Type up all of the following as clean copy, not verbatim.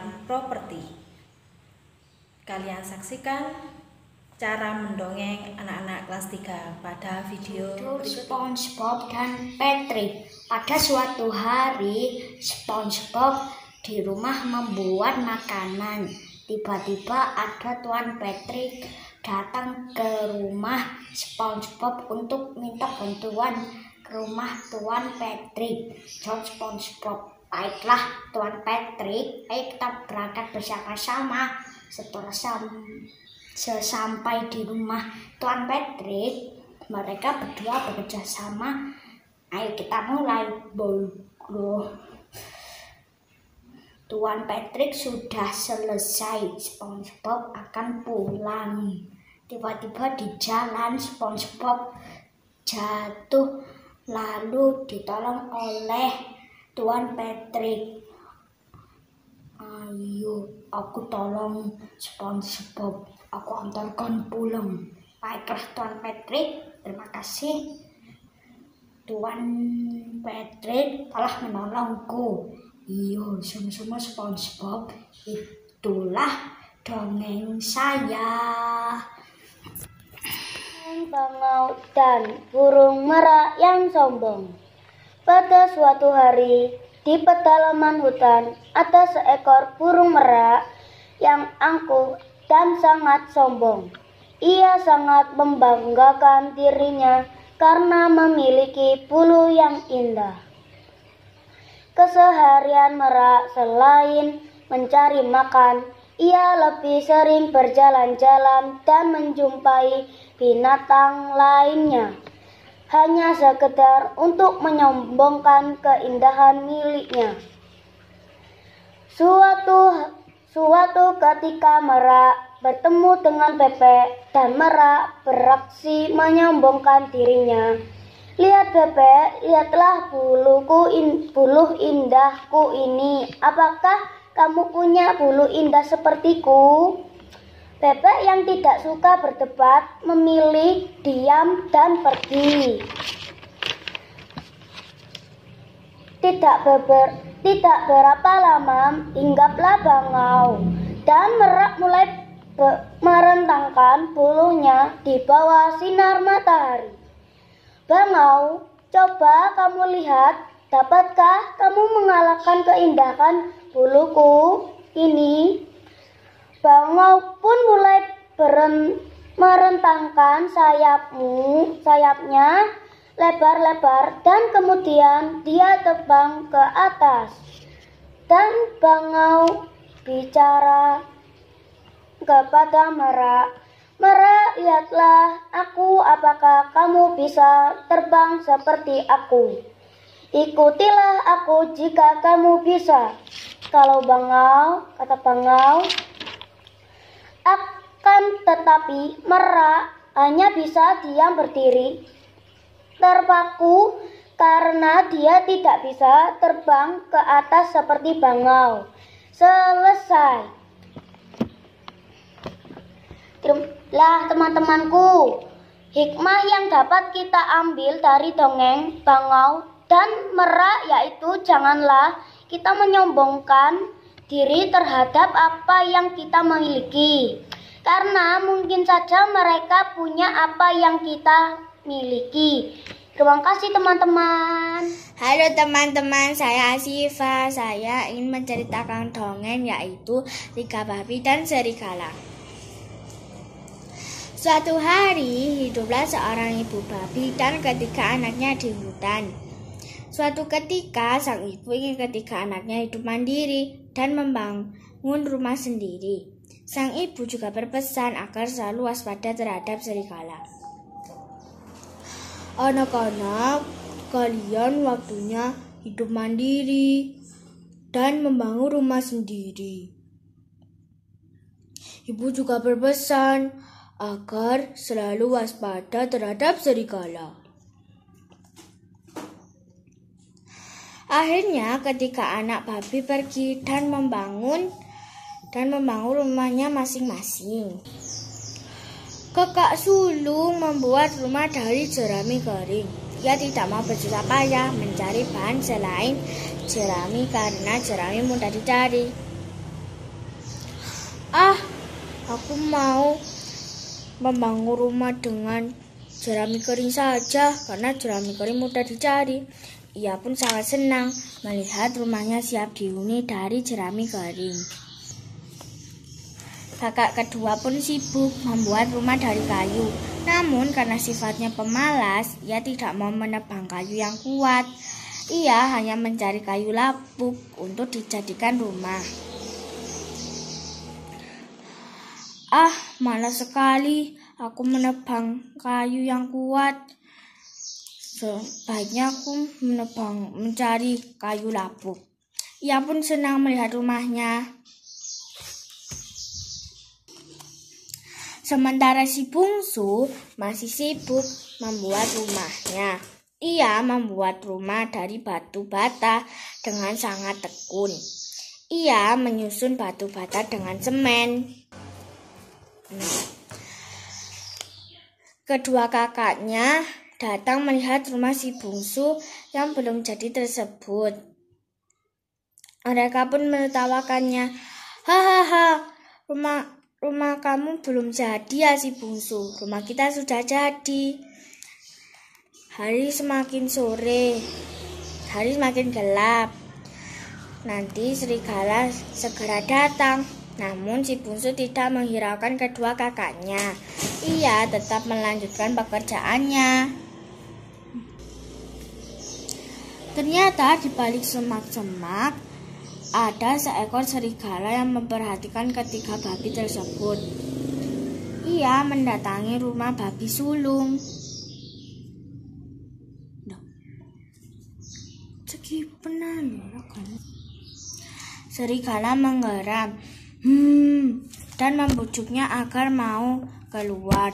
tentang properti. Kalian saksikan cara mendongeng anak-anak kelas 3 pada video berikut. SpongeBob dan Patrick. Pada suatu hari, SpongeBob di rumah membuat makanan. Tiba-tiba ada Tuan Patrick datang ke rumah SpongeBob untuk minta bantuan ke rumah Tuan Patrick. Jawab SpongeBob, "Baiklah Tuan Patrick, ayo kita berangkat bersama-sama." Sesampai di rumah Tuan Patrick, mereka berdua bekerja sama. "Ayo kita mulai, bro." Tuan Patrick sudah selesai, SpongeBob akan pulang. Tiba-tiba di jalan SpongeBob jatuh lalu ditolong oleh Tuan Patrick. "Ayo, aku tolong SpongeBob, aku antarkan pulang." "Baiklah Tuan Patrick, terima kasih. Tuan Patrick telah menolongku." "Iya, sama-sama SpongeBob. Itulah dongeng saya." Bangau dan burung merak yang sombong. Pada suatu hari, di pedalaman hutan ada seekor burung merak yang angkuh dan sangat sombong. Ia sangat membanggakan dirinya karena memiliki bulu yang indah. Keseharian merak selain mencari makan, ia lebih sering berjalan-jalan dan menjumpai binatang lainnya, hanya sekedar untuk menyombongkan keindahan miliknya. Suatu ketika merak bertemu dengan bebek dan merak beraksi menyombongkan dirinya. "Lihat bebek, lihatlah buluh indahku ini. Apakah kamu punya bulu indah sepertiku?" Bebek yang tidak suka berdebat memilih diam dan pergi. Tidak berapa lama hinggaplah bangau dan merak mulai merentangkan bulunya di bawah sinar matahari. "Bangau, coba kamu lihat, dapatkah kamu mengalahkan keindahan buluku ini?" Bangau pun mulai merentangkan sayapnya lebar-lebar dan kemudian dia terbang ke atas. Dan bangau bicara kepada merak, "Merak, lihatlah aku, apakah kamu bisa terbang seperti aku? Ikutilah aku jika kamu bisa." "Kalau bangau," kata bangau, akan tetapi merak hanya bisa diam berdiri, terpaku karena dia tidak bisa terbang ke atas seperti bangau. Selesai. Lah teman-temanku, hikmah yang dapat kita ambil dari dongeng bangau dan merak yaitu janganlah kita menyombongkan diri terhadap apa yang kita miliki, karena mungkin saja mereka punya apa yang kita miliki. Terima kasih teman-teman. Halo teman-teman, saya Asifa. Saya ingin menceritakan dongeng yaitu Tiga Babi dan Serigala. Suatu hari hiduplah seorang ibu babi dan ketiga anaknya di hutan. Suatu ketika sang ibu ingin ketiga anaknya hidup mandiri dan membangun rumah sendiri. Sang ibu juga berpesan agar selalu waspada terhadap serigala. "Anak-anak, kalian waktunya hidup mandiri dan membangun rumah sendiri." Ibu juga berpesan agar selalu waspada terhadap serigala. Akhirnya ketika anak babi pergi dan membangun rumahnya masing-masing. Kakak sulung membuat rumah dari jerami kering. Ia tidak mau bersusah payah mencari bahan selain jerami karena jerami mudah dicari. Aku mau membangun rumah dengan jerami kering saja, karena jerami kering mudah dicari. Ia pun sangat senang melihat rumahnya siap dihuni dari jerami kering. Kakak kedua pun sibuk membuat rumah dari kayu. Namun karena sifatnya pemalas, ia tidak mau menebang kayu yang kuat. Ia hanya mencari kayu lapuk untuk dijadikan rumah. Malas sekali aku menebang kayu yang kuat. Sebaiknya aku mencari kayu lapuk. Ia pun senang melihat rumahnya. Sementara si bungsu masih sibuk membuat rumahnya. Ia membuat rumah dari batu bata dengan sangat tekun. Ia menyusun batu bata dengan semen. Kedua kakaknya datang melihat rumah si bungsu yang belum jadi tersebut. Mereka pun menertawakannya. Hahaha, rumah kamu belum jadi ya si bungsu. Rumah kita sudah jadi. Hari semakin sore, hari semakin gelap. Nanti serigala segera datang. Namun si bungsu tidak menghiraukan kedua kakaknya. Ia tetap melanjutkan pekerjaannya. Ternyata di balik semak-semak ada seekor serigala yang memperhatikan ketiga babi tersebut. Ia mendatangi rumah babi sulung. Serigala menggeram dan membujuknya agar mau keluar.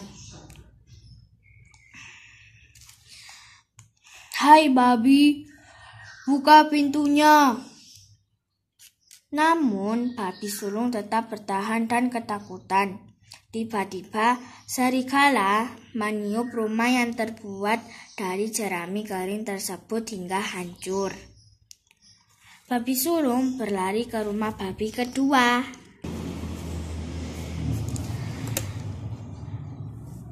Hai babi, buka pintunya. Namun babi sulung tetap bertahan dan ketakutan. Tiba-tiba serigala meniup rumah yang terbuat dari jerami kering tersebut hingga hancur. Babi sulung berlari ke rumah babi kedua.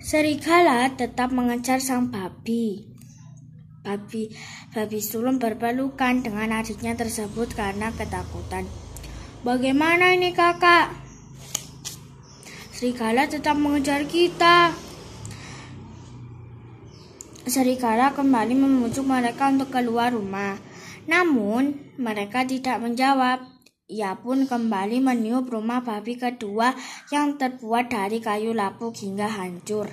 Serigala tetap mengejar sang babi. Babi sulung berpelukan dengan adiknya tersebut karena ketakutan. Bagaimana ini kakak? Serigala tetap mengejar kita. Serigala kembali membujuk mereka untuk keluar rumah. Namun mereka tidak menjawab. Ia pun kembali meniup rumah babi kedua yang terbuat dari kayu lapuk hingga hancur.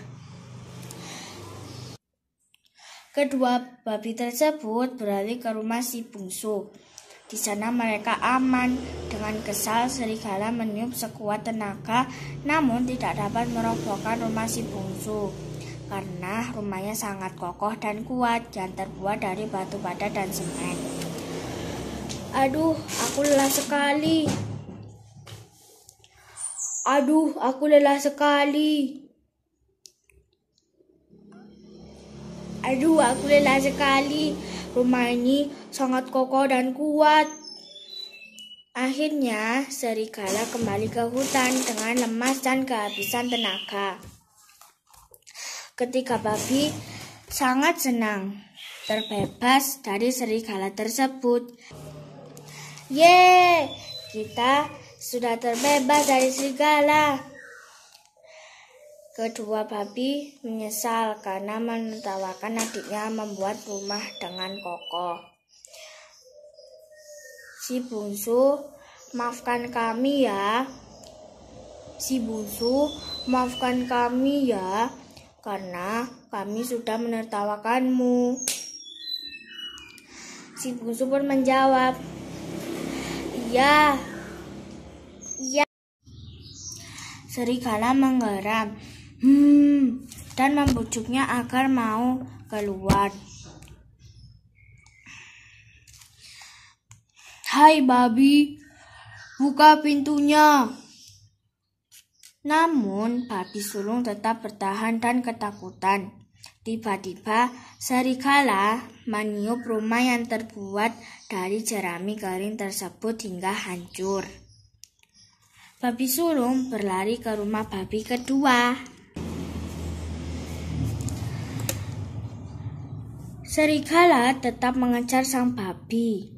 Kedua babi tersebut beralih ke rumah si bungsu. Di sana mereka aman. Dengan kesal serigala meniup sekuat tenaga, namun tidak dapat merobohkan rumah si bungsu. Karena rumahnya sangat kokoh dan kuat yang terbuat dari batu bata dan semen. Aduh, aku lelah sekali. Rumah ini sangat kokoh dan kuat. Akhirnya, serigala kembali ke hutan dengan lemas dan kehabisan tenaga. Ketiga babi sangat senang terbebas dari serigala tersebut. Yeay, kita sudah terbebas dari serigala. Kedua babi menyesal karena menertawakan adiknya membuat rumah dengan kokoh. Si bungsu, maafkan kami ya. Karena kami sudah menertawakanmu. Si bungsu pun menjawab, Iya. Serigala menggeram dan membujuknya agar mau keluar. Hai babi, buka pintunya. Namun babi sulung tetap bertahan dan ketakutan. Tiba-tiba serigala meniup rumah yang terbuat dari jerami kering tersebut hingga hancur. Babi sulung berlari ke rumah babi kedua. Serigala tetap mengejar sang babi.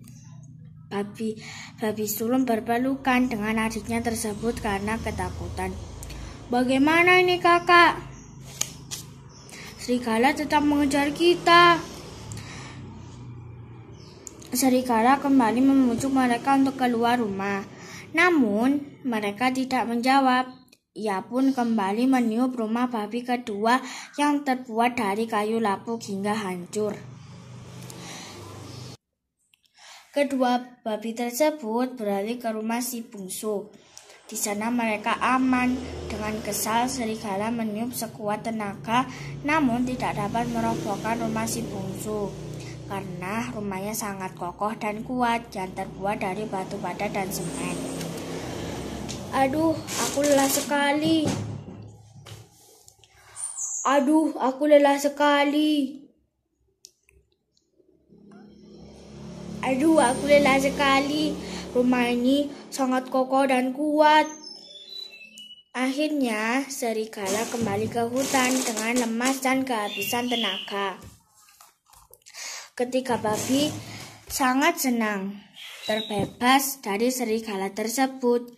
Babi sulung berpelukan dengan adiknya tersebut karena ketakutan. "Bagaimana ini, kakak? Serigala tetap mengejar kita." Serigala kembali membujuk mereka untuk keluar rumah. Namun, mereka tidak menjawab. Ia pun kembali meniup rumah babi kedua yang terbuat dari kayu lapuk hingga hancur. Kedua babi tersebut beralih ke rumah si bungsu. Di sana mereka aman. Dengan kesal, serigala meniup sekuat tenaga, namun tidak dapat merobohkan rumah si bungsu. Karena rumahnya sangat kokoh dan kuat, yang terbuat dari batu bata dan semen. "Aduh, aku lelah sekali. Aduh, aku lelah sekali. Aduh, aku lelah sekali. Rumah ini sangat kokoh dan kuat." Akhirnya, serigala kembali ke hutan dengan lemas dan kehabisan tenaga. Ketiga babi sangat senang terbebas dari serigala tersebut.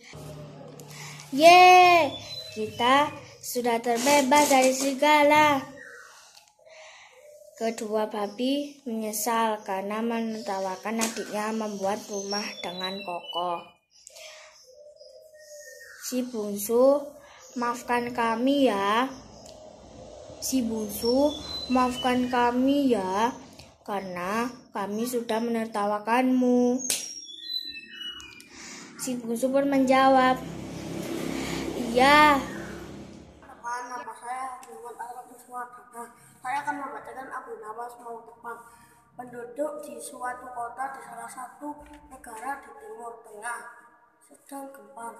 "Yeay, kita sudah terbebas dari serigala." Kedua babi menyesal karena menertawakan adiknya membuat rumah dengan kokoh. Si bungsu, "Maafkan kami ya. Si bungsu, maafkan kami ya, karena kami sudah menertawakanmu." Si bungsu pun menjawab, "Iya." Nama saya Muhammad Arafus Wadana. Saya akan membacakan Abu Nawas Mau Terbang. Penduduk di suatu kota di salah satu negara di Timur Tengah sedang gempar.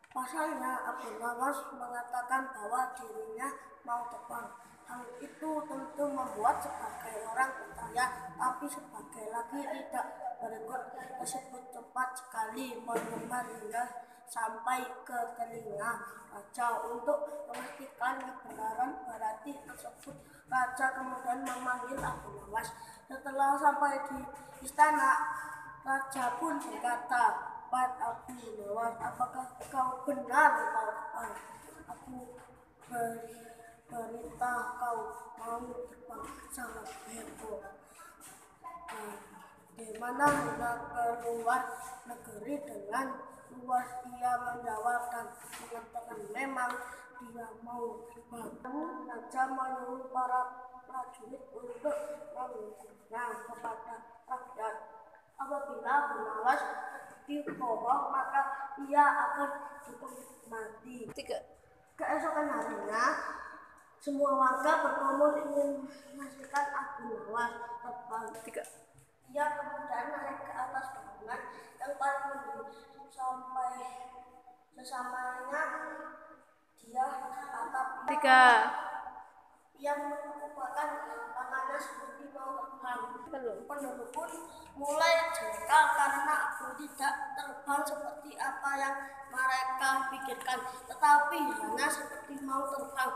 Pasalnya, Abu Nawas mengatakan bahwa dirinya mau terbang. Hal itu tentu membuat sebagai orang percaya, tapi sebagai lagi tidak. Berikut tersebut cepat sekali menyebar hingga sampai ke telinga raja. Untuk memastikan kebenaran berarti tersebut, raja kemudian memanggil Abu Nawas. Setelah sampai di istana, raja pun berkata, "Wahai Abu Nawas, apakah kau benar mau terbang? Aku berita kau mau terbang sangat heboh. Bagaimana hendak keluar negeri dengan luas?" Ia menjawab dan mengatakan memang dia mau terbang. Raja menyuruh para prajurit untuk mengikutnya kepada rakyat. Apabila Abu Nawas dibohong, maka ia akan dihukum mati. Keesokan harinya, semua warga berkumpul ingin menyaksikan Abu Nawas terbang. Ia kemudian naik ke atas bangunan yang paling tinggi. Sampai sesamanya dia di atap yang merupakan tangannya seperti mau terbang. Penduduk pun mulai jengkel karena Abu tidak terbang seperti apa yang mereka pikirkan, tetapi hanya seperti mau terbang.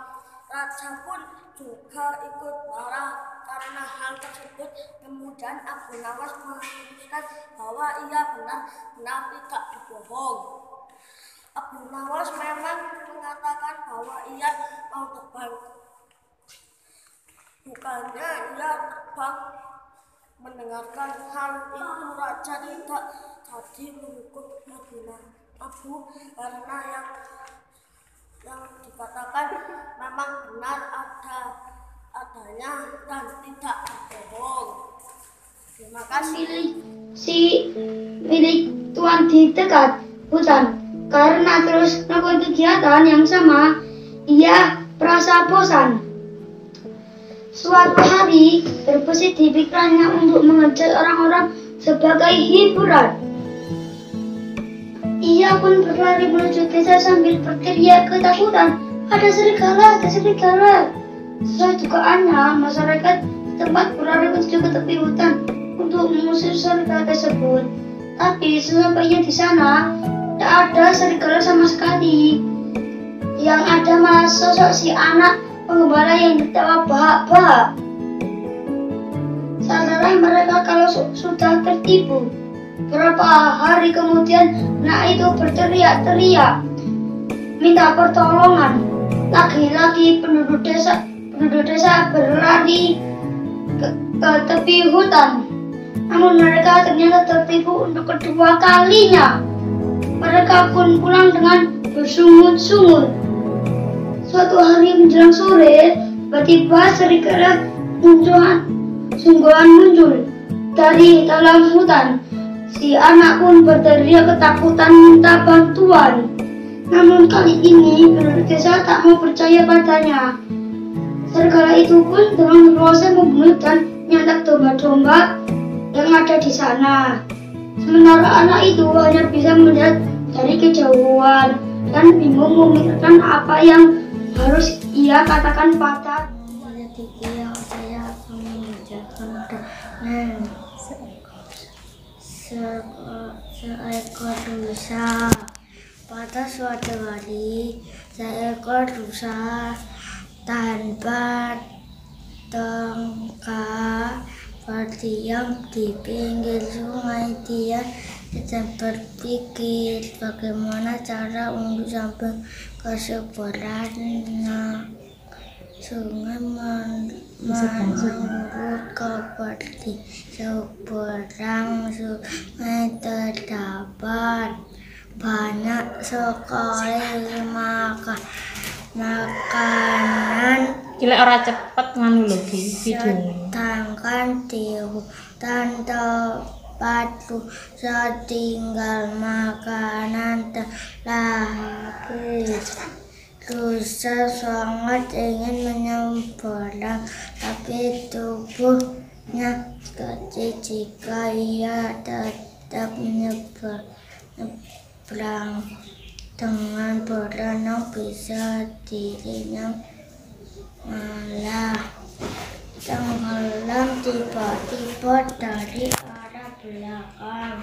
Raja pun juga ikut marah karena hal tersebut. Kemudian Abu Nawas memutuskan bahwa ia benar-benar tidak dibohong. Abu Nawas memang mengatakan bahwa ia mau terbang. Bukannya ia terbang. Mendengarkan hal itu, raja tidak jadi menghukum Abu karena yang dikatakan memang benar adanya dan tidak bohong. Terima kasih. Si milik Tuan di dekat hutan. Karena terus melakukan kegiatan yang sama, ia merasa bosan. Suatu hari terbesit di pikirannya untuk mengejar orang-orang sebagai hiburan. Ia pun berlari menuju desa sambil berteriak ketakutan, "Ada serigala, ada serigala!" Sesuai dugaannya, masyarakat setempat berlari menuju ke tepi hutan untuk mengusir serigala tersebut. Tapi sesampainya di sana, tidak ada serigala sama sekali. Yang ada malah sosok si anak pengembala yang tertawa bahak-bahak. Sadar mereka kalau sudah tertipu. Beberapa hari kemudian anak itu berteriak-teriak minta pertolongan. Lagi-lagi penduduk desa berlari ke tepi hutan. Namun mereka ternyata tertipu untuk kedua kalinya. Mereka pun pulang dengan bersungut-sungut. Suatu hari menjelang sore, tiba-tiba serigala sungguhan muncul dari dalam hutan. Si anak pun berteriak ketakutan minta bantuan. Namun kali ini penduduk desa tak mau percaya padanya. Serigala itu pun dengan berkuasa membunuh dan menyantap domba-domba yang ada di sana. Sementara anak itu hanya bisa melihat dari kejauhan dan bingung memikirkan apa yang harus ia katakan pada Ketika saya akan mengerjakan dengan seekor rusa. Pada suatu hari, seekor rusa tanpa tangka berdiam di pinggir sungai. Dia sedang berpikir bagaimana cara untuk sampai ke seberangnya sungai. Menurut kabar di seberang sungai terdapat banyak sekali makanan. Gila ora cepet nganu lho video. Sedangkan di hutan tempat rusa tinggal makanan telah habis. Rusa sangat ingin menyeberang, tapi tubuhnya kecil. Jika ia tetap menyeberang dengan berenang, bisa dirinya malah tenggelam. Tiba-tiba dari arah belakang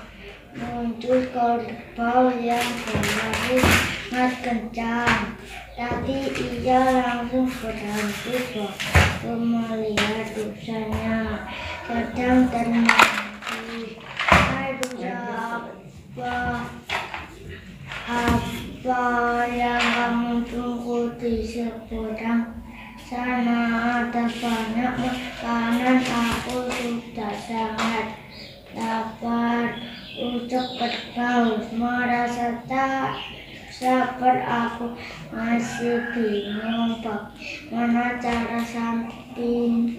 muncul kerbau yang berlari sangat kencang. Tapi ia langsung berhenti waktu melihat rusanya sedang termati. Hai rusa, apa yang kamu tunggu di seberang sana? Ada banyak makanan, aku sudah sangat lapar. Ucap kerbau. Merasa tak sabar, aku masih bingung bagaimana cara sampai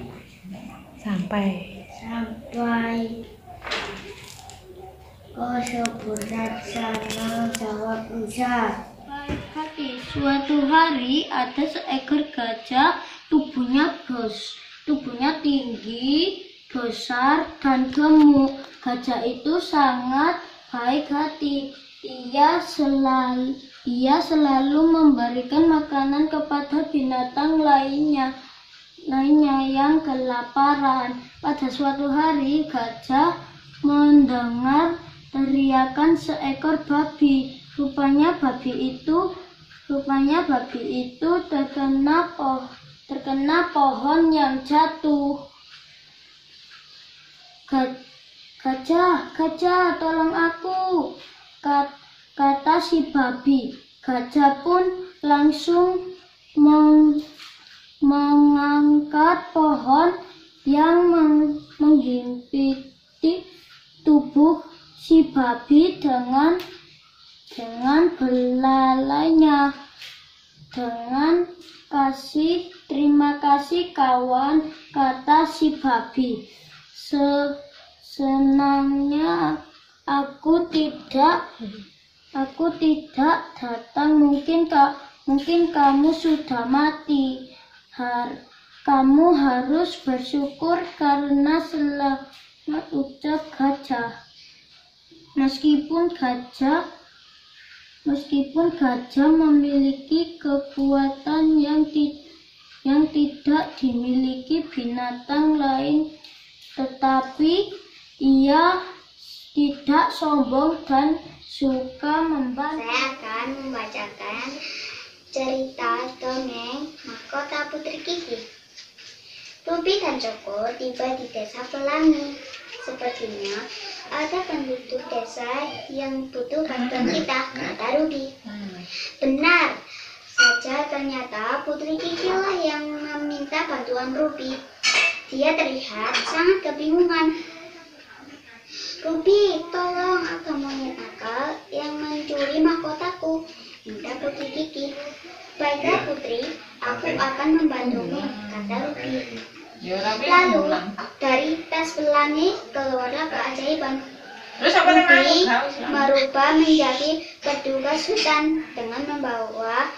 ke seberang sana, jawab rusa. baik hati. Suatu hari ada seekor gajah, tubuhnya tinggi, besar dan gemuk. Gajah itu sangat baik hati. Ia selalu memberikan makanan kepada binatang lainnya yang kelaparan. Pada suatu hari gajah mendengar teriakan seekor babi. Rupanya babi itu terkena pohon yang jatuh. Gajah, tolong aku, kata si babi. Gajah pun langsung mengangkat pohon yang menghimpiti tubuh si babi dengan belalainya. Terima kasih kawan, kata si babi. Senangnya aku tidak datang. Mungkin kamu sudah mati. Kamu harus bersyukur karena selamat, ucap gajah. Meskipun gajah memiliki kekuatan yang tidak dimiliki binatang lain, tetapi ia tidak sombong dan suka membantu. Cerita dongeng mahkota Putri Kiki. Ruby dan Joko tiba di desa Pelangi. Sepertinya ada penduduk desa yang butuh bantuan kita, kata Ruby. Benar saja, ternyata Putri Kiki lah yang meminta bantuan Ruby. Dia terlihat sangat kebingungan. Ruby, tolong, ada monyet nakal yang mencuri mahkotaku, minta Putri Kiki. Baiklah Putri, aku akan membantumu, kata Ruby. Lalu dari tas pelangi keluarlah keajaiban. Ruby merubah menjadi petugas hutan dengan membawa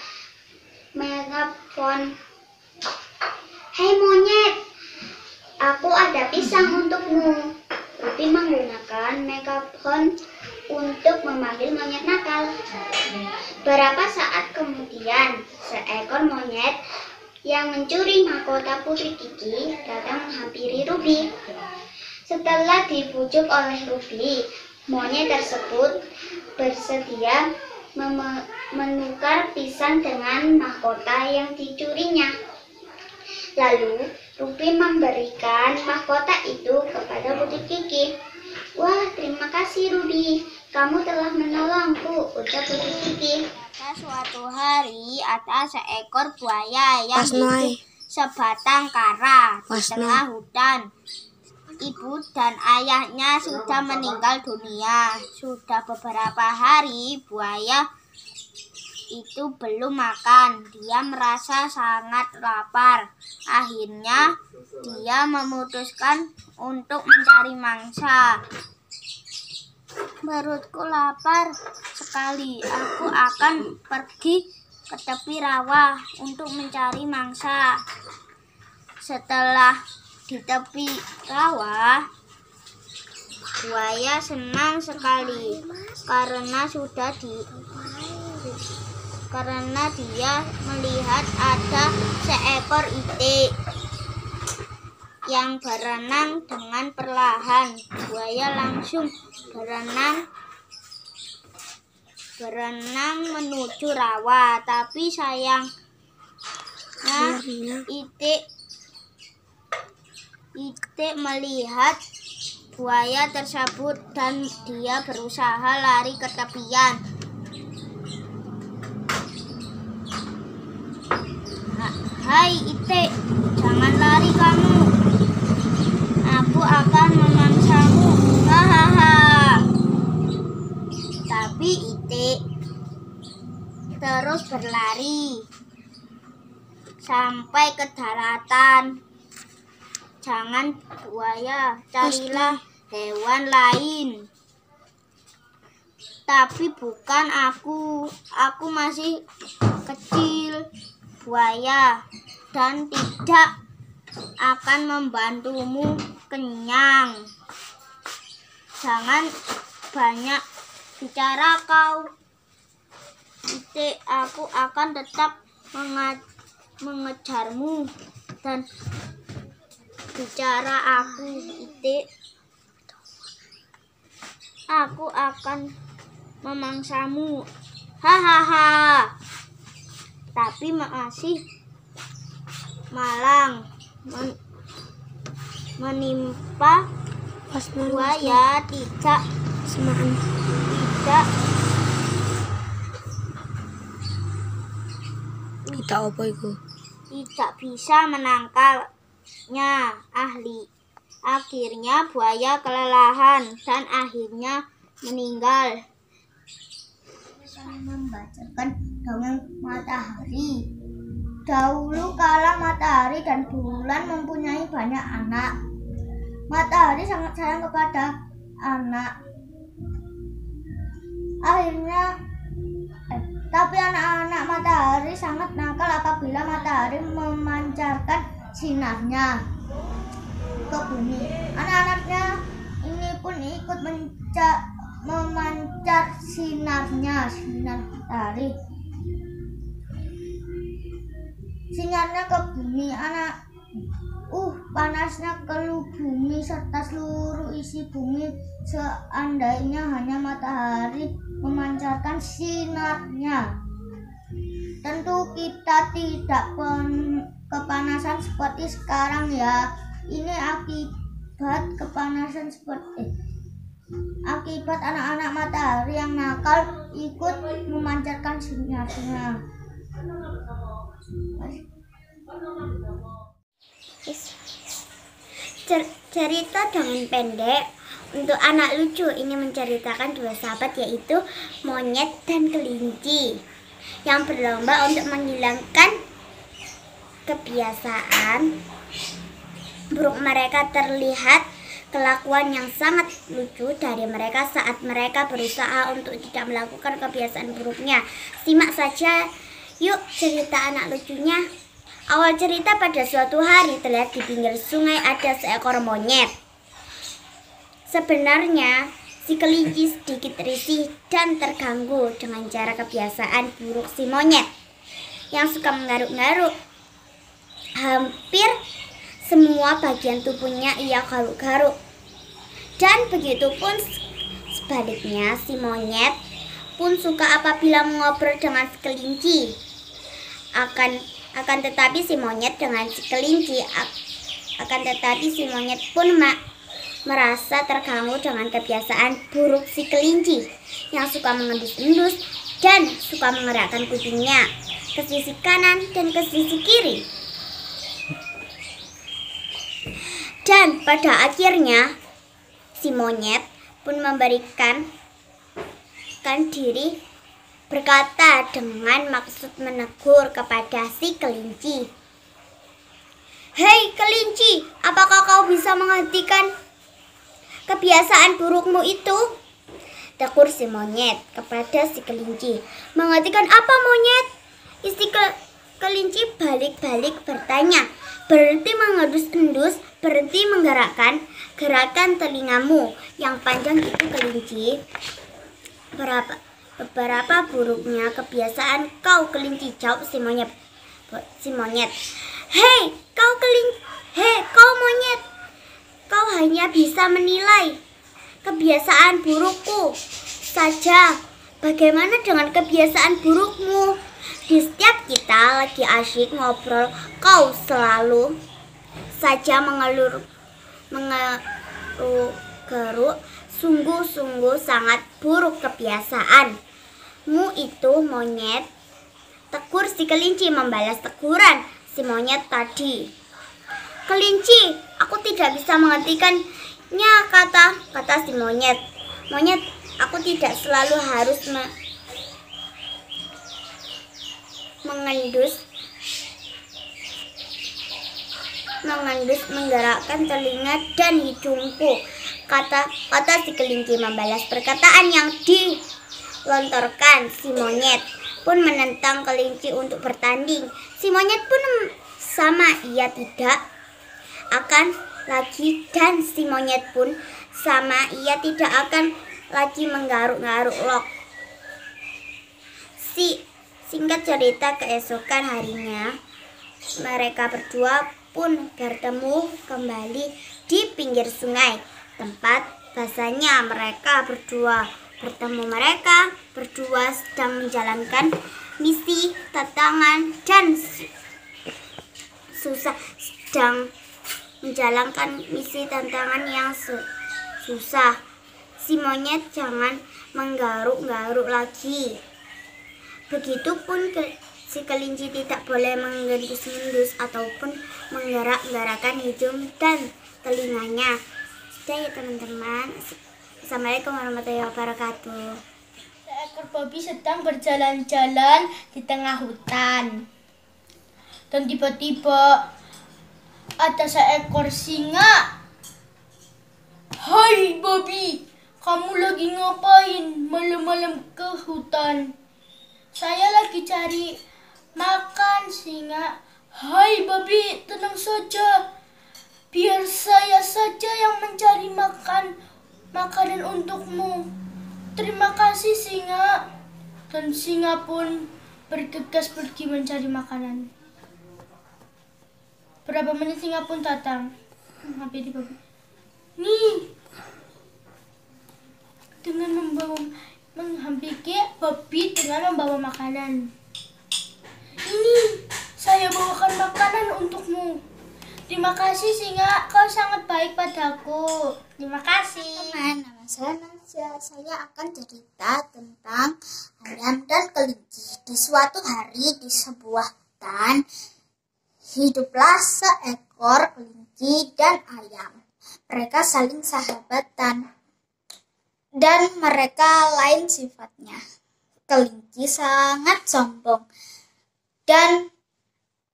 megafon. Hei monyet, aku ada pisang untukmu. Ruby menggunakan megafon untuk memanggil monyet nakal. Beberapa saat kemudian, seekor monyet yang mencuri mahkota Putri Kiki datang menghampiri Ruby. Setelah dibujuk oleh Ruby, monyet tersebut bersedia menukar pisang dengan mahkota yang dicurinya. Lalu, Ruby memberikan mahkota itu kepada Putri Kiki. Wah, terima kasih Ruby, kamu telah menolongku, ucap Putri Kiki. Pada suatu hari, ada seekor buaya yang hidup sebatang kara di tengah hutan. Ibu dan ayahnya sudah meninggal dunia. Sudah beberapa hari buaya itu belum makan. Dia merasa sangat lapar. Akhirnya dia memutuskan untuk mencari mangsa. Perutku lapar sekali. Aku akan pergi ke tepi rawa untuk mencari mangsa. Setelah di tepi rawa, buaya senang sekali karena dia melihat ada seekor itik yang berenang dengan perlahan. Buaya langsung berenang menuju rawa, tapi sayangnya itik melihat buaya tersebut dan dia berusaha lari ke tepian. Hai itik, jangan lari kamu. Aku akan memangsamu. Hahaha. Tapi itik terus berlari sampai ke daratan. Jangan buaya, carilah hewan lain. Tapi bukan aku. Aku masih kecil, buaya, dan tidak akan membantumu kenyang. Jangan banyak bicara kau. Itik, aku akan tetap mengejarmu dan bicara aku, itik. Aku akan memangsamu. Hahaha. Tapi masih malang menimpa buaya tidak bisa menangkalnya. Akhirnya buaya kelelahan dan akhirnya meninggal. Saya membacakan dongeng matahari. Dahulu kala matahari dan bulan mempunyai banyak anak. Matahari sangat sayang kepada anak. Tapi anak-anak matahari sangat nakal apabila matahari memancarkan sinarnya ke bumi. Anak-anaknya ini pun ikut memancar sinar matahari. Sinarnya ke bumi. Panasnya ke bumi serta seluruh isi bumi seandainya hanya matahari memancarkan sinarnya. Tentu kita tidak kepanasan seperti sekarang ya. Ini akibat kepanasan akibat anak-anak matahari yang nakal ikut memancarkan sinar-sinar. Cerita dongeng pendek untuk anak lucu ini menceritakan dua sahabat, yaitu monyet dan kelinci, yang berlomba untuk menghilangkan kebiasaan buruk mereka. Terlihat kelakuan yang sangat lucu dari mereka saat mereka berusaha untuk tidak melakukan kebiasaan buruknya. Simak saja yuk cerita anak lucunya. Awal cerita, pada suatu hari terlihat di pinggir sungai ada seekor monyet. Sebenarnya si kelinci sedikit risih dan terganggu dengan cara kebiasaan buruk si monyet yang suka menggaruk-garuk. Hampir semua bagian tubuhnya ia garuk-garuk. Dan begitu pun sebaliknya, si monyet pun suka apabila mengobrol dengan si kelinci. Akan tetapi si monyet pun merasa terganggu dengan kebiasaan buruk si kelinci yang suka mengendus-endus dan suka mengerakkan kupingnya ke sisi kanan dan ke sisi kiri. Dan pada akhirnya si monyet pun memberikan diri, berkata dengan maksud menegur kepada si kelinci. "Hei kelinci, apakah kau bisa menghentikan kebiasaan burukmu itu?" tegur si monyet kepada si kelinci. "Menghentikan apa, monyet?" Isi kelinci balik-balik bertanya. "Berhenti mengendus-endus, berhenti menggerakkan telingamu yang panjang itu, kelinci. Beberapa buruknya kebiasaan kau, kelinci," jawab si monyet. Hei kau monyet, kau hanya bisa menilai kebiasaan burukku saja. Bagaimana dengan kebiasaan burukmu? Di setiap kita lagi asyik ngobrol, kau selalu saja mengeluh-geruk. Sungguh-sungguh sangat buruk kebiasaanmu itu, monyet, tegur si kelinci membalas teguran si monyet tadi. "Kelinci, aku tidak bisa menghentikannya," kata si monyet. "Monyet, aku tidak selalu harus mengendus, menggerakkan telinga dan hidungku," kata si kelinci membalas perkataan yang dilontarkan si monyet. Pun menentang kelinci untuk bertanding. Si monyet pun sama, ia tidak akan lagi, dan si monyet pun sama, ia tidak akan lagi menggaruk-garuk lok. Singkat cerita, keesokan harinya mereka berdua pun bertemu kembali di pinggir sungai, tempat biasanya mereka berdua bertemu. Mereka berdua sedang menjalankan misi tantangan dan yang susah. Si monyet jangan menggaruk-garuk lagi. Begitupun si kelinci tidak boleh mengendus-endus ataupun menggerak-gerakkan hidung dan telinganya. Sudah ya teman-teman. Assalamualaikum warahmatullahi wabarakatuh. Seekor babi sedang berjalan-jalan di tengah hutan. Dan tiba-tiba ada seekor singa. "Hai babi, kamu lagi ngapain malam-malam ke hutan?" "Saya lagi cari makan, singa." "Hai babi, tenang saja. Biar saya saja yang mencari makanan untukmu." "Terima kasih, singa." Dan singa pun bergegas pergi mencari makanan. Berapa menit singa pun datang. Hampir di babi. Nih, dengan menghampiri babi dengan membawa makanan. bawakan makanan untukmu. Terima kasih singa, kau sangat baik padaku. Terima kasih. Teman, nama saya Nasya. Saya akan cerita tentang ayam dan kelinci. Di suatu hari di sebuah hutan, hiduplah seekor kelinci dan ayam. Mereka saling sahabatan dan mereka lain sifatnya. Kelinci sangat sombong dan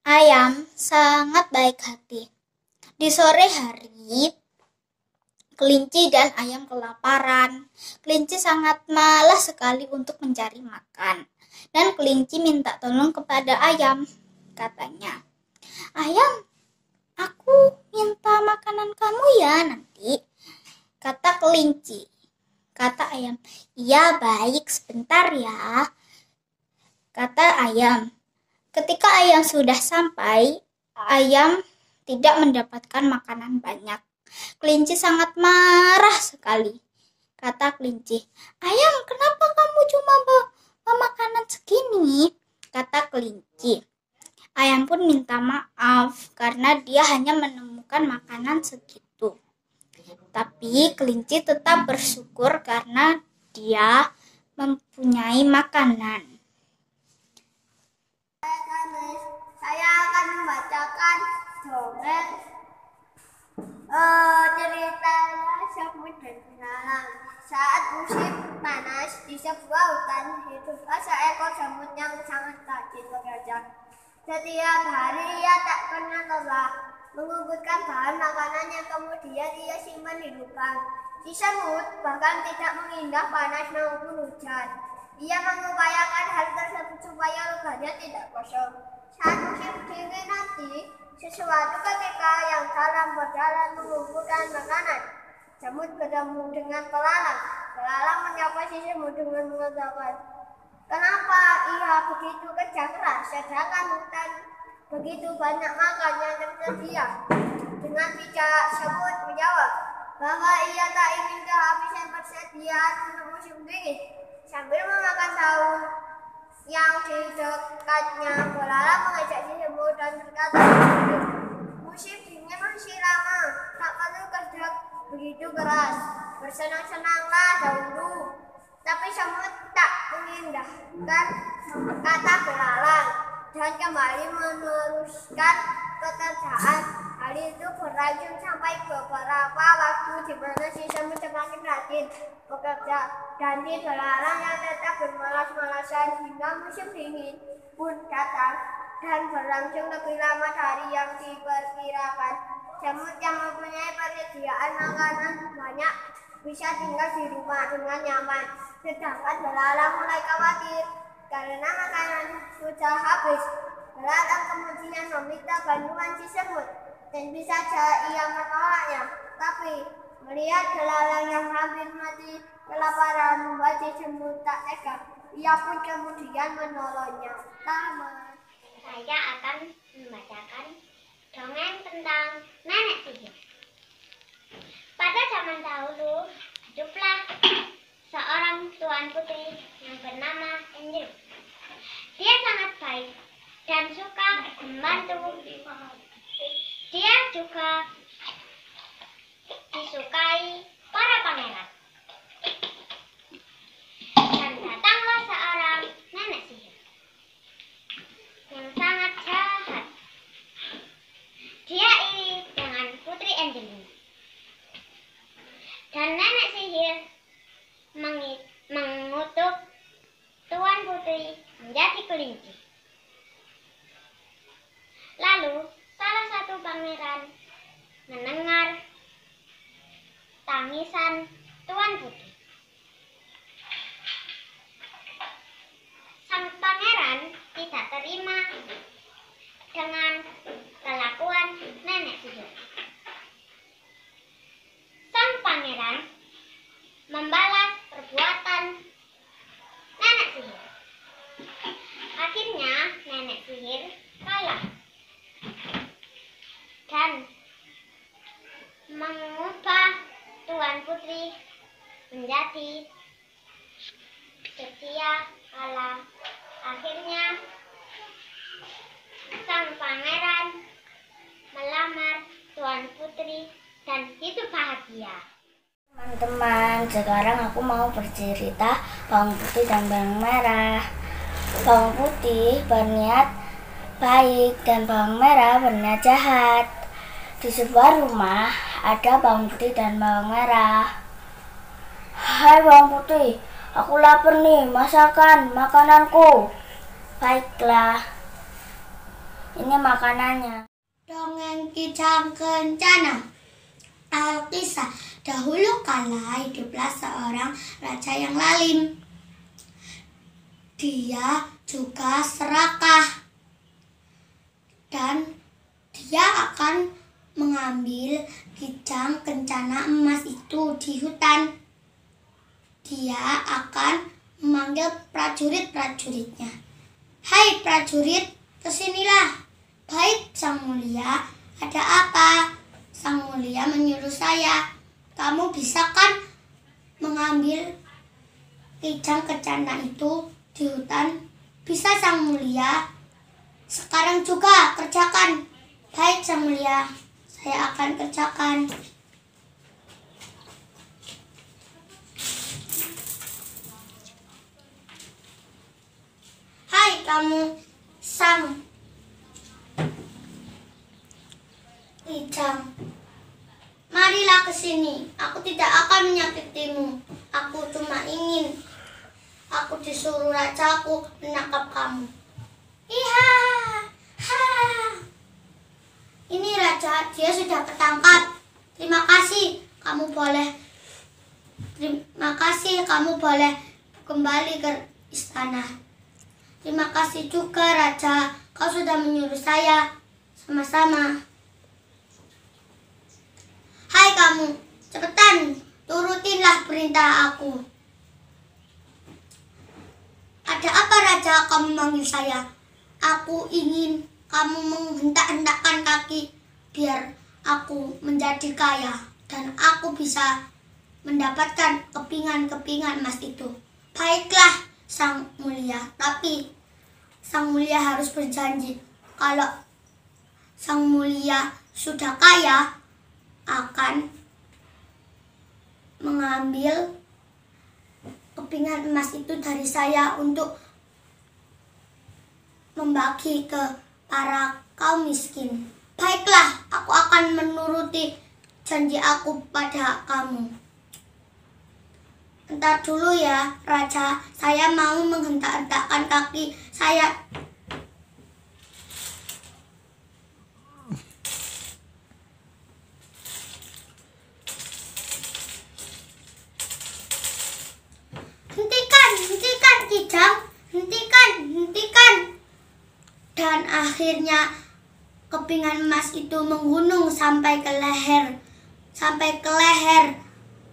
ayam sangat baik hati. Di sore hari, kelinci dan ayam kelaparan. Kelinci sangat malas sekali untuk mencari makan. Dan kelinci minta tolong kepada ayam. Katanya, "Ayam, aku minta makanan kamu ya nanti." Kata kelinci. Kata ayam, "Iya baik, sebentar ya." Kata ayam. Ketika ayam sudah sampai, ayam tidak mendapatkan makanan banyak. Kelinci sangat marah sekali. Kata kelinci, "Ayam, kenapa kamu cuma bawa makanan segini?" Kata kelinci. Ayam pun minta maaf karena dia hanya menemukan makanan segitu. Tapi kelinci tetap bersyukur karena dia mempunyai makanan. Saya akan membacakan dongeng ceritanya semut dan belalang. Saat musim panas di sebuah hutan hiduplah seekor semut yang sangat rajin bekerja. Setiap hari ia tak pernah lelah mengumpulkan bahan makanan yang kemudian ia simpan di lubang. Si semut bahkan tidak mengindah panas maupun hujan. Ia mengupayakan hal tersebut supaya lubangnya tidak kosong. Saat musim dingin nanti, sesuatu ketika yang dalam berjalan mengumpulkan makanan. Semut bertemu dengan belalang. Belalang menyapa si semut dengan mengatakan, "Kenapa ia begitu kerja keras sedangkan hutan begitu banyak makan yang tersedia?" Dengan bijak semut menjawab bahwa ia tak ingin kehabisan persediaan untuk musim dingin. Sambil memakan daun yang di dekatnya, belalang mengajak si semut dan berkata, "Musim dingin masih lama, tak perlu kerja begitu keras. Bersenang-senanglah dahulu." Tapi semut tak mengindahkan kata belalang dan kembali meneruskan pekerjaan. Hal itu berlanjut sampai beberapa waktu di mana si semut semakin rajin bekerja dan si belalang yang tetap bermalas-malasan hingga musim dingin pun datang dan berlangsung lebih lama dari yang diperkirakan. Semut yang mempunyai persediaan makanan banyak bisa tinggal di rumah dengan nyaman, sedangkan belalang mulai khawatir karena makanan sudah habis. Belalang kemudian meminta bantuan si semut. Tentu saja ia menolaknya, tapi melihat belalang yang hampir mati kelaparan membuat si semut tak tega. Ia pun kemudian menolongnya. Saya akan membacakan dongeng tentang nenek sihir. Pada zaman dahulu, hiduplah seorang tuan putri yang bernama Angel. Dia sangat baik dan suka membantu. Dia juga disukai para pangeran. Dan datanglah seorang nenek sihir yang sangat jahat. Dia iri dengan Putri Angelina. Dan nenek sihir mengutuk Tuan Putri menjadi kelinci. Lalu salah satu pangeran mendengar tangisan Tuan Putri. Sang pangeran tidak terima dengan kelakuan nenek sihir. Sang pangeran membalas perbuatan nenek sihir. Akhirnya nenek sihir kalah dan mengubah Tuan Putri menjadi setia kala. Akhirnya sang pangeran mulia. Teman-teman, sekarang aku mau bercerita bawang putih dan bawang merah. Bawang putih berniat baik dan bawang merah berniat jahat. Di sebuah rumah ada bawang putih dan bawang merah. Hai bawang putih, aku lapar nih, masakan makananku. Baiklah, ini makanannya. Dongeng Kijang Kencana. Alkisah, dahulu kala hiduplah seorang raja yang lalim. Dia juga serakah dan dia akan mengambil kijang kencana emas itu di hutan. Dia akan memanggil prajurit-prajuritnya. Hai prajurit, kesinilah. Baik, Sang Mulia, ada apa? Sang Mulia menyuruh saya, kamu bisa kan mengambil kijang kencana itu di hutan? Bisa, Sang Mulia. Sekarang juga kerjakan. Baik, Sang Mulia, saya akan kerjakan. Hai kamu, Sang Kijang, marilah ke sini. Aku tidak akan menyakitimu. Aku cuma ingin. Aku disuruh rajaku menangkap kamu. Iya, ha. Ini raja, dia sudah ketangkap. Terima kasih, kamu boleh kembali ke istana. Terima kasih juga raja, kau sudah menyuruh saya. Sama-sama. Hai kamu, cepetan, turutilah perintah aku. Ada apa raja kamu memanggil saya? Aku ingin kamu menghentak-hentakkan kaki biar aku menjadi kaya dan aku bisa mendapatkan kepingan-kepingan emas itu. Baiklah Sang Mulia, tapi Sang Mulia harus berjanji kalau Sang Mulia sudah kaya akan mengambil kepingan emas itu dari saya untuk membagi ke para kaum miskin. Baiklah, aku akan menuruti janji aku pada kamu. Entar dulu ya, Raja. Saya mau menghentak-hentakkan kaki saya. Hentikan Kijang, hentikan. Dan akhirnya kepingan emas itu menggunung sampai ke leher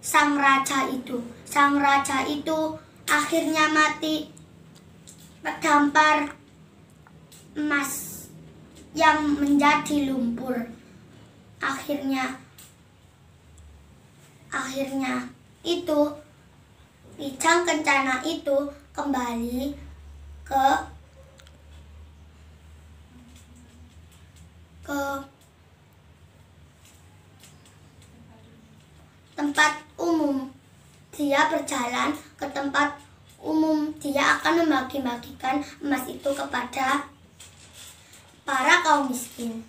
sang raja itu. Sang raja itu akhirnya mati terdampar emas yang menjadi lumpur. Akhirnya itu Kijang Kencana itu kembali ke tempat umum. Dia berjalan ke tempat umum. Dia akan membagi-bagikan emas itu kepada para kaum miskin.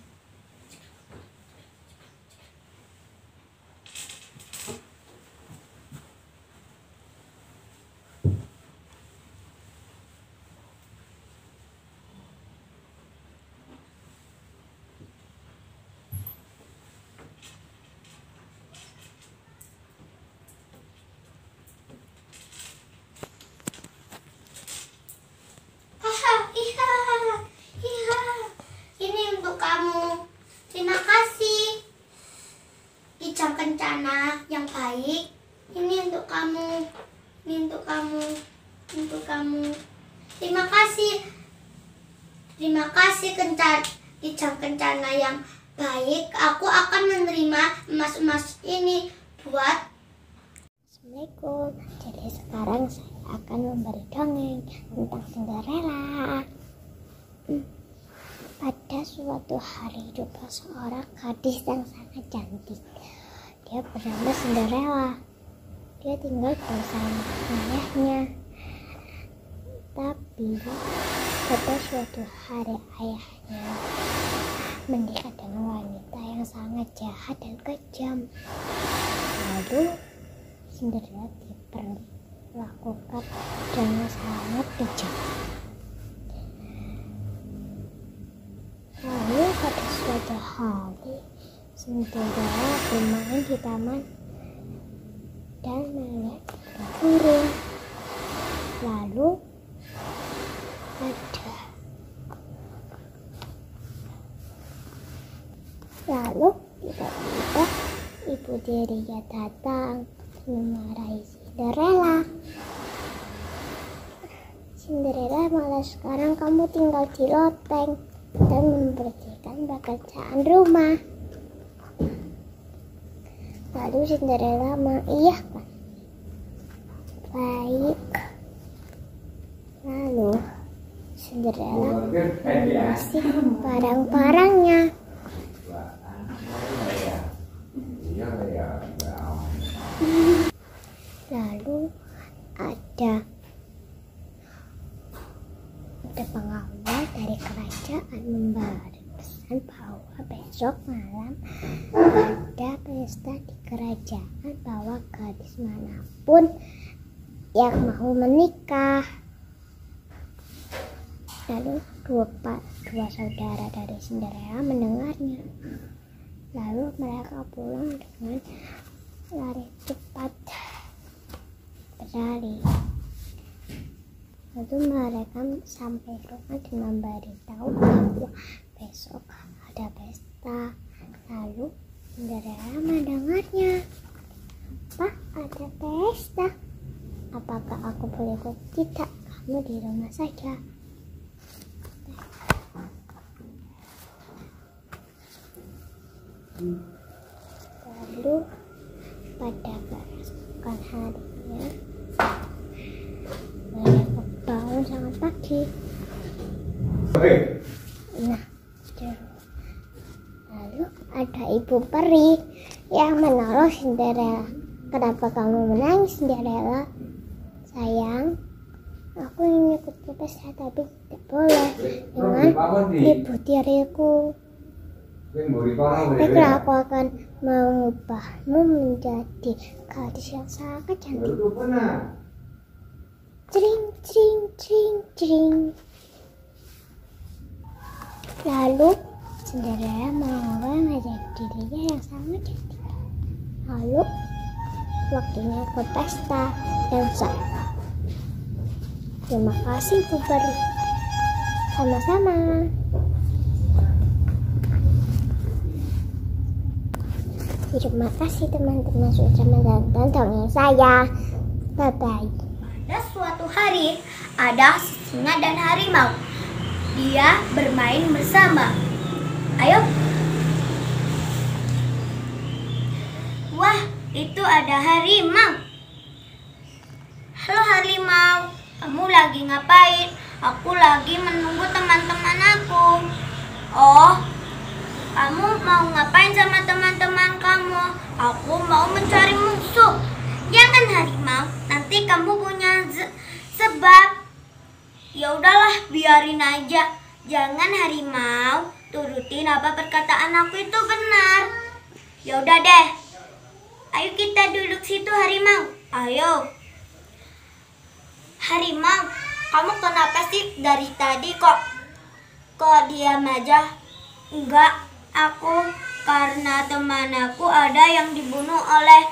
Ini untuk kamu. Terima kasih Kijang Kencana yang baik. Ini untuk kamu. Ini untuk kamu. Untuk kamu. Terima kasih Kijang Kencana yang baik. Aku akan menerima emas-emas ini buat. Assalamualaikum. Jadi sekarang saya akan memberi dongeng tentang Cinderella. Pada suatu hari hiduplah seorang gadis yang sangat cantik. dia bernama Cinderella. Dia tinggal bersama ayahnya. Tapi pada suatu hari ayahnya menikah dengan wanita yang sangat jahat dan kejam. Lalu Cinderella diperlakukan dengan sangat kejam. Lalu pada suatu hari Cinderella bermain di taman dan melihat burung. Lalu tiba-tiba ibu tirinya datang memarahi Cinderella. Cinderella malah sekarang kamu tinggal di loteng dan membersihkan pekerjaan rumah. Lalu Cinderella mengiyakan. Baik. Lalu Cinderella membersihkan barang-barangnya. Lalu ada pengawal dari kerajaan memberi pesan bahwa besok malam ada pesta di kerajaan, bahwa gadis manapun yang mau menikah. Lalu dua saudara dari Cinderella mendengarnya. Lalu mereka pulang dengan lari cepat, berlari. Lalu mereka sampai rumah dan memberitahu bahwa besok ada pesta. Lalu Cinderella mendengarnya. Pak, ada pesta. Apakah aku boleh ikut? Tidak, kamu di rumah saja. Lalu pada keesokan harinya mereka bangun sangat pagi. Nah, lalu ada ibu peri yang menolong Cinderella. Kenapa kamu menangis, Cinderella? Sayang, aku ingin ikut pesta tapi tidak boleh dengan ibu tiriku. Baiklah, aku akan mengubahmu menjadi gadis yang sangat cantik. Cring, cring, cring, cring. Lalu Cinderella mengubah menjadi dirinya yang sangat cantik. Lalu waktunya ke pesta Elsa. Terima kasih Bu Peri. Sama-sama. Terima kasih teman-teman sudah menonton dongeng saya. Bye-bye. Pada suatu hari, ada singa dan harimau. Dia bermain bersama. Ayo. Wah, itu ada harimau. Halo harimau, kamu lagi ngapain? Aku lagi menunggu teman-teman aku. Oh, kamu mau ngapain sama teman-teman kamu? Aku mau mencari musuh. Jangan harimau, nanti kamu punya sebab. Ya udahlah, biarin aja. Jangan harimau, turutin apa perkataan aku itu benar. Ya udah deh. Ayo kita duduk situ harimau. Ayo. Harimau, kamu kenapa sih dari tadi kok diam aja? Enggak. Aku karena teman aku ada yang dibunuh oleh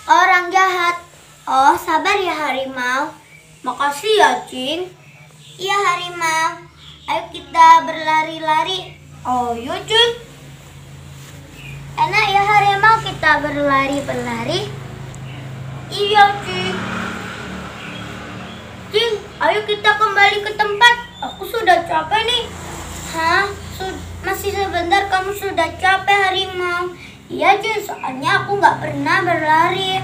orang jahat. Oh, sabar ya harimau. Makasih ya, Cing. Iya harimau. Ayo kita berlari-lari. Oh, yuk Cing. Enak ya harimau kita berlari-berlari. Iya, Cing. Cing, ayo kita kembali ke tempat. Aku sudah capek nih. Hah? Masih sebentar kamu sudah capek harimau. Iya Cing, soalnya aku nggak pernah berlari.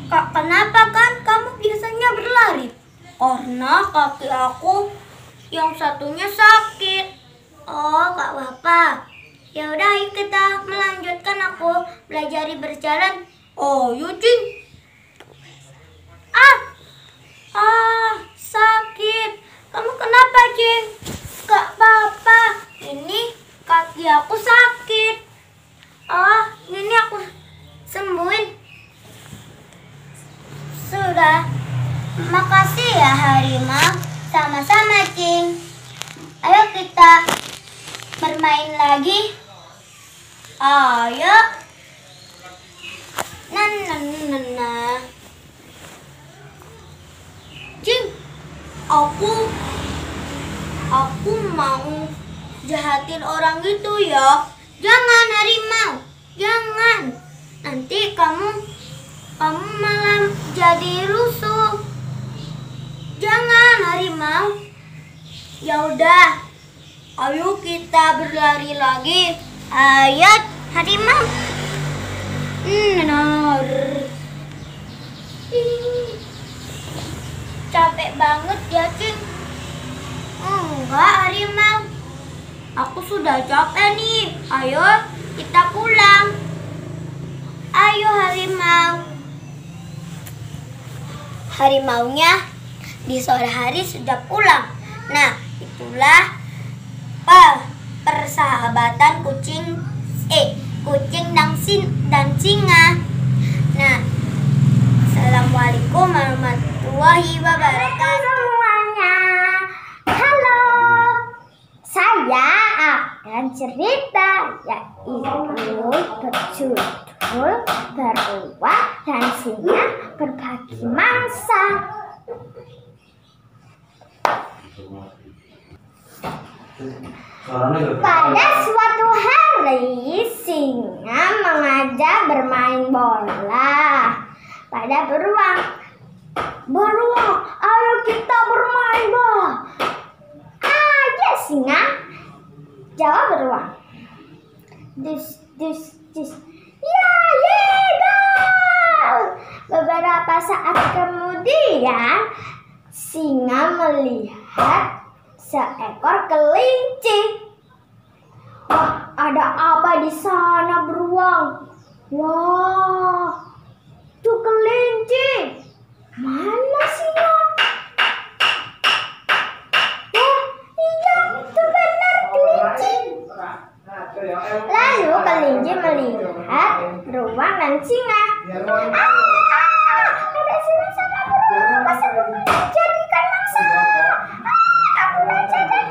Kak, kenapa kan kamu biasanya berlari? Karena kaki aku yang satunya sakit. Oh, gak apa-apa. Ya udah, ayo kita melanjutkan. Aku belajar berjalan. Oh, Yucing. Sakit. Kamu kenapa, Cing? Gak apa-apa. Ini kaki aku sakit. Ini aku sembuhin. Sudah. Makasih ya, Harimau. Sama-sama, Cing. Ayo kita bermain lagi. Ayo. Nah. Cing, aku mau jahatin orang gitu ya. Jangan, Harimau. Jangan. Nanti kamu malah jadi rusuh. Jangan, Harimau. Ya udah. Ayo kita berlari lagi. Ayo, Harimau. Capek banget ya, Cing. Enggak, Harimau. Aku sudah capek nih. Ayo, kita pulang. Ayo, Harimau. Harimaunya di sore hari sudah pulang. Nah, itulah persahabatan kucing dan singa. Nah, assalamualaikum warahmatullahi wabarakatuh semuanya. Halo, saya akan cerita, yaitu berjudul Beruang dan Singa Berbagi Mangsa. Pada suatu hari, singa mengajak bermain bola pada beruang. Beruang, ayo kita bermain bola. Ayo, singa, jawab beruang. Dus. Ya, gol. Beberapa saat kemudian, singa melihat seekor kelinci. Wah, ada apa di sana, beruang? Wah, itu kelinci. Mana singa? Wah, iya, itu benar kelinci. Lalu kelinci melihat beruang dan singa. Ada singa sama beruang, masa jadikan mangsa. Aku aja deh.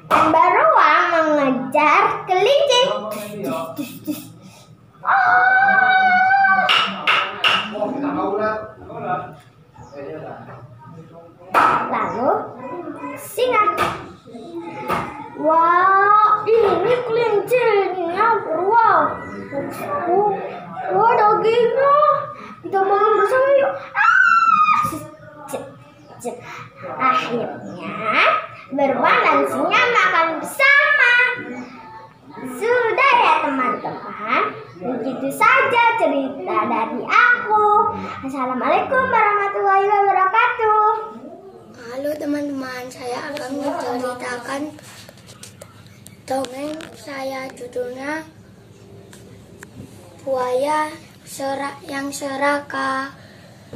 Dan beruang mengejar kelinci. Lalu singa. Wah, ini kelincinya beruang. Wah, dagingnya. Kita makan bersama yuk. Akhirnya beruang dan singa makan bersama. Sudah ya, teman-teman. Begitu saja cerita dari aku. Assalamualaikum warahmatullahi wabarakatuh. Halo teman-teman, saya akan menceritakan dongeng saya, judulnya Buaya yang serakah.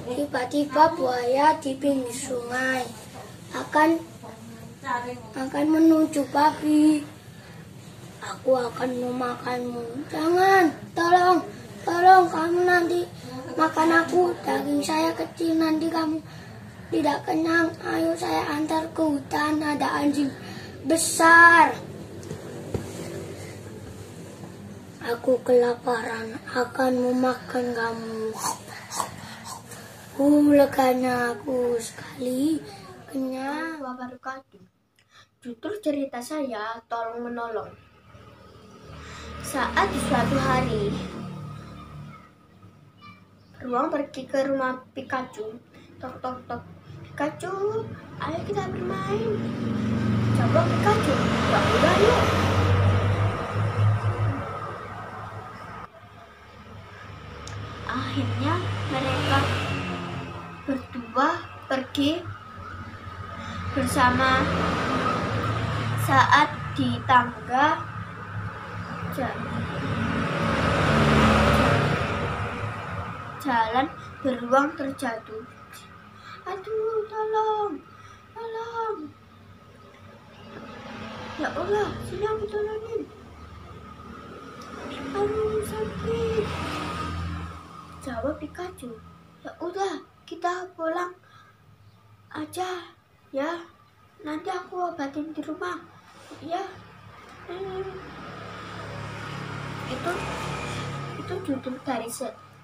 Tiba-tiba buaya di pinggir sungai akan menuju babi. Aku akan memakanmu. Jangan, tolong kamu nanti makan aku. Daging saya kecil, nanti kamu tidak kenyang. Ayo saya antar ke hutan, ada anjing besar. Aku kelaparan, akan memakan kamu. Leganya aku sekali kenyang. Wabarakatuh. Judul cerita saya tolong menolong. Saat suatu hari, beruang pergi ke rumah Pikachu. Tok tok tok. Pikachu, ayo kita bermain. Coba Pikachu, udah yuk. Akhirnya mereka berdua pergi bersama. Saat di tangga Jalan beruang terjatuh. Aduh, tolong. Ya Allah, sini aku tolongin. Aduh, sakit. Jawab Pikachu. Ya udah, kita pulang aja ya. Nanti aku obatin di rumah. Ya. Itu judul dari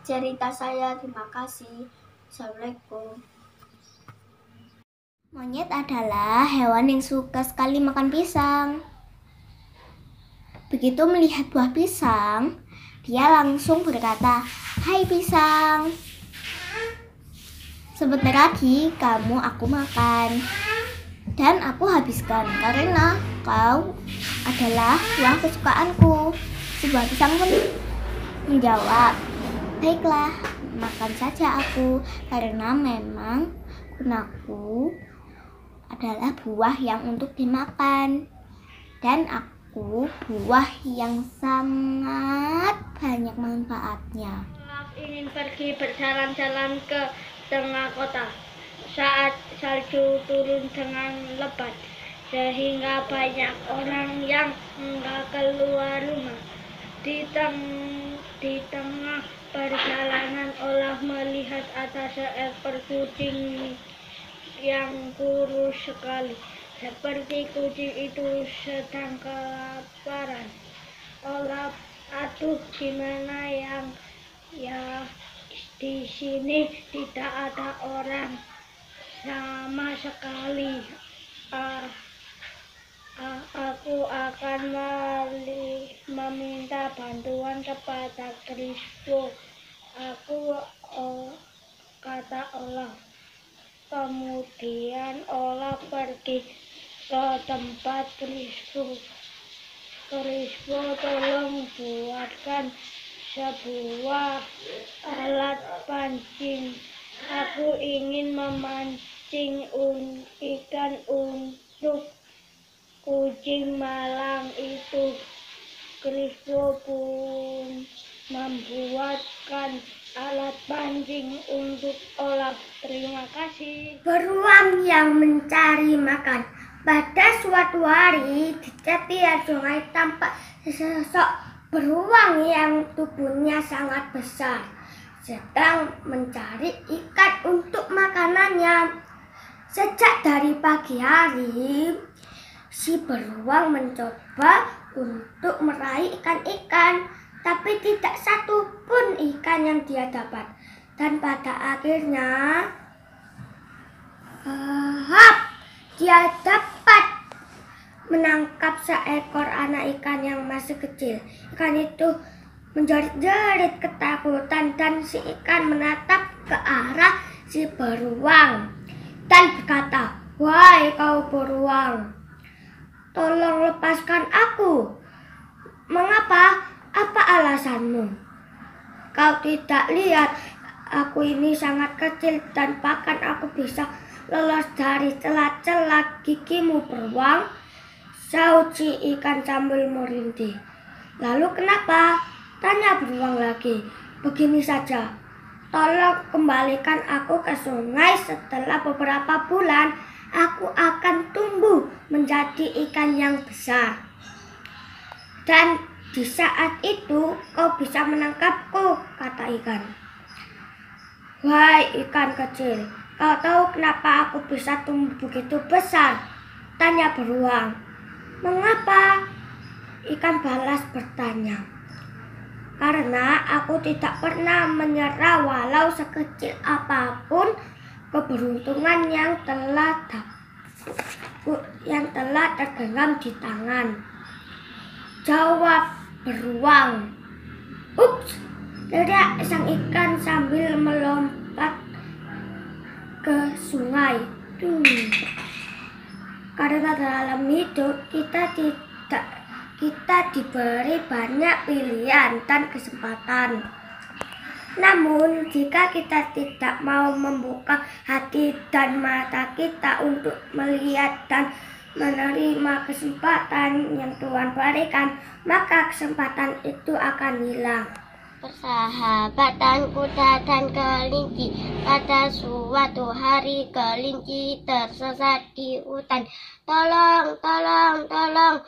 cerita saya. Terima kasih. Assalamualaikum. Monyet adalah hewan yang suka sekali makan pisang. Begitu melihat buah pisang, dia langsung berkata, "Hai pisang, sebentar lagi aku makan. Dan aku habiskan karena kau adalah buah kesukaanku." Si buah pisang pun menjawab, "Baiklah, makan saja aku, karena memang gunaku adalah buah yang untuk dimakan. Dan aku buah yang sangat banyak manfaatnya." Ingin pergi berjalan-jalan ke tengah kota saat salju turun dengan lebat, sehingga banyak orang yang enggak keluar rumah. Di tengah perjalanan, Olaf melihat ada seekor kucing yang kurus sekali, seperti kucing itu sedang kelaparan. Olaf, aduh, gimana ya di sini tidak ada orang sama sekali. Aku akan meminta bantuan kepada Crispo. Kata Olaf. Kemudian Olaf pergi ke tempat Crispo. Crispo, tolong buatkan sebuah alat pancing. Aku ingin memancing ikan untuk kucing malang itu. Crispo pun membuatkan alat pancing untuk Olaf. Terima kasih. Beruang yang mencari makan. Pada suatu hari di tepian sungai tampak sesosok beruang yang tubuhnya sangat besar, sedang mencari ikan untuk makanannya. Sejak dari pagi hari, si beruang mencoba untuk meraih ikan-ikan, tapi tidak satu pun ikan yang dia dapat. Dan pada akhirnya, dia dapat menangkap seekor anak ikan yang masih kecil. Ikan itu menjerit-jerit ketakutan dan si ikan menatap ke arah si beruang dan berkata, "Wahai kau beruang, tolong lepaskan aku." "Mengapa? Apa alasanmu? Kau tidak lihat aku ini sangat kecil dan bahkan aku bisa lolos dari celah-celah gigimu, beruang," sahut si ikan sambil merintih. "Lalu kenapa?" tanya beruang lagi. "Begini saja, tolong kembalikan aku ke sungai. Setelah beberapa bulan, aku akan tumbuh menjadi ikan yang besar. Dan di saat itu kau bisa menangkapku," kata ikan. "Wahai ikan kecil, kau tahu kenapa aku bisa tumbuh begitu besar?" tanya beruang. "Mengapa?" ikan balas bertanya. "Karena aku tidak pernah menyerah walau sekecil apapun keberuntungan yang telah tergenggam di tangan," jawab beruang. "Ups!" teriak sang ikan sambil melompat ke sungai. Karena dalam hidup kita diberi banyak pilihan dan kesempatan. Namun jika kita tidak mau membuka hati dan mata kita untuk melihat dan menerima kesempatan yang Tuhan berikan, maka kesempatan itu akan hilang. Persahabatan kuda dan kelinci. Pada suatu hari kelinci tersesat di hutan. Tolong, tolong, tolong.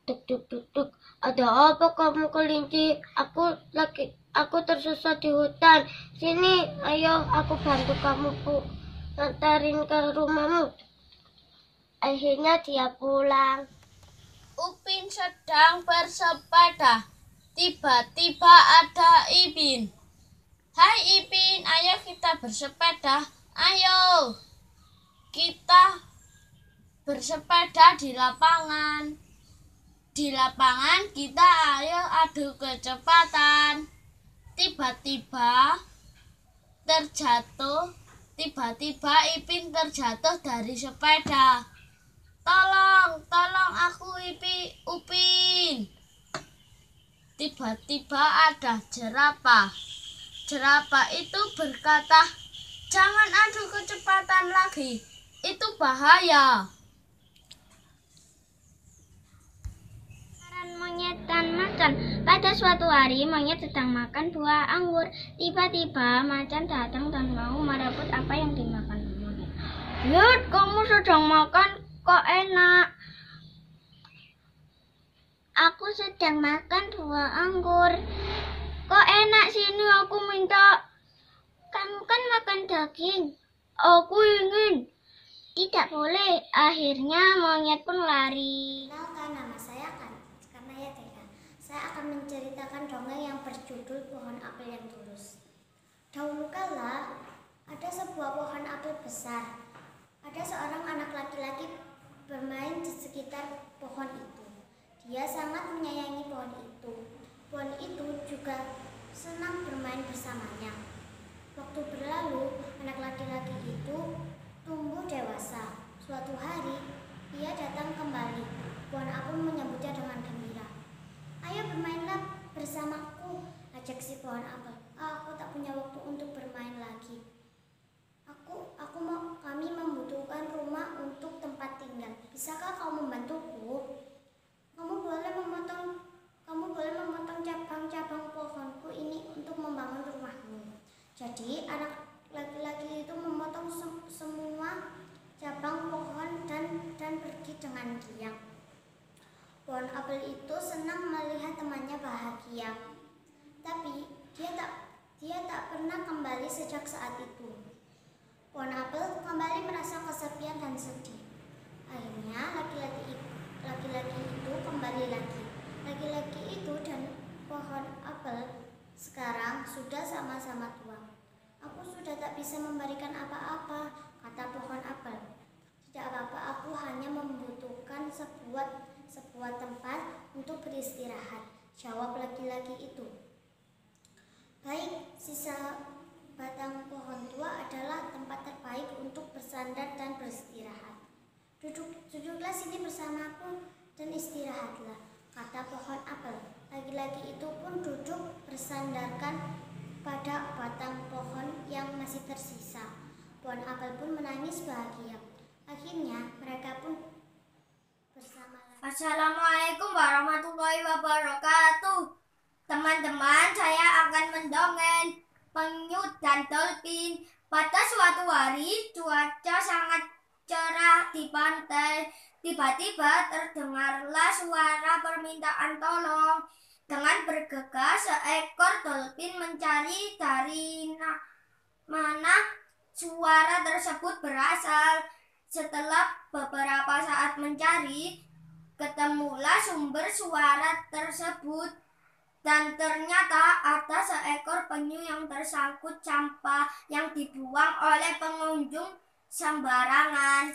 Duk, duk, duk, duk. Ada apa kamu kelinci? Aku tersesat di hutan. Sini, ayo aku bantu kamu, Bu. Antarin ke rumahmu. Akhirnya dia pulang. Upin sedang bersepeda. Tiba-tiba ada Ipin. Hai Ipin, ayo kita bersepeda. Ayo, kita bersepeda di lapangan. Di lapangan kita ayo adu kecepatan. Tiba-tiba Ipin terjatuh dari sepeda. Tolong aku Upin. Tiba-tiba ada jerapah. Jerapah itu berkata, jangan adu kecepatan lagi, itu bahaya. Monyet dan macan. Pada suatu hari monyet sedang makan buah anggur. Tiba-tiba macan datang dan mau merebut apa yang dimakan monyet. Lihat, kamu sedang makan, kok enak. Aku sedang makan buah anggur. Kok enak, sini aku minta. Kamu kan makan daging. Aku ingin. Tidak boleh. Akhirnya monyet pun lari. Kenalkan, nama saya Kanaya Teka. Saya akan menceritakan dongeng yang berjudul Pohon Apel yang Tulus. Dahulu kala, ada sebuah pohon apel besar. Ada seorang anak laki-laki bermain di sekitar pohon itu. Dia sangat menyayangi pohon itu. Pohon itu juga senang bermain bersamanya. Waktu berlalu, anak laki-laki itu tumbuh dewasa. Suatu hari, ia datang kembali. Pohon apel menyambutnya dengan gembira. Ayo bermainlah bersamaku, ajak si pohon apel. Aku tak punya waktu untuk bermain lagi. Kami membutuhkan rumah untuk tempat tinggal. Bisakah kau membantuku? Kamu boleh memotong cabang-cabang pohonku ini untuk membangun rumahmu. Jadi anak laki-laki itu memotong semua cabang pohon dan pergi dengan diam. Pohon apel itu senang melihat temannya bahagia, tapi dia tak pernah kembali sejak saat itu. Pohon apel kembali merasa kesepian dan sedih. Akhirnya laki-laki itu kembali lagi. Laki-laki itu dan pohon apel sekarang sudah sama-sama tua. Aku sudah tak bisa memberikan apa-apa, kata pohon apel. Tidak apa-apa, aku hanya membutuhkan sebuah tempat untuk beristirahat, jawab laki-laki itu. Baik, sisa batang pohon tua adalah tempat terbaik untuk bersandar dan beristirahat. Duduklah sini bersamaku dan istirahatlah, kata pohon apel. Laki-laki itu pun duduk bersandarkan pada batang pohon yang masih tersisa. Pohon apel pun menangis bahagia. Akhirnya mereka pun bersama lagi. Assalamualaikum warahmatullahi wabarakatuh. Teman-teman, saya akan mendongeng Penyu dan Dolphin. Pada suatu hari, cuaca sangat cerah di pantai. Tiba-tiba terdengarlah suara permintaan tolong. Dengan bergegas, seekor dolphin mencari dari mana suara tersebut berasal. Setelah beberapa saat mencari, ketemulah sumber suara tersebut. Dan ternyata ada seekor penyu yang tersangkut sampah yang dibuang oleh pengunjung sembarangan.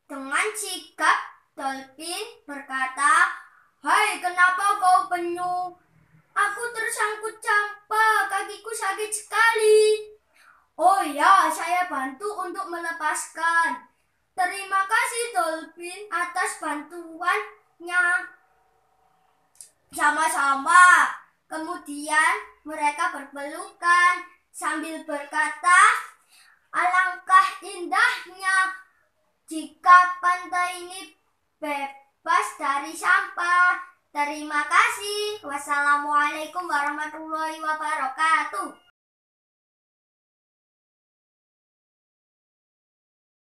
Dengan sigap, dolphin berkata, "Hai, kenapa kau penyu? Aku tersangkut sampah, kakiku sakit sekali." "Oh ya, saya bantu untuk melepaskan." "Terima kasih dolphin atas bantuannya." "Sama-sama." Kemudian mereka berpelukan sambil berkata, "Alangkah indahnya jika pantai ini bebas dari sampah. Terima kasih. Wassalamualaikum warahmatullahi wabarakatuh.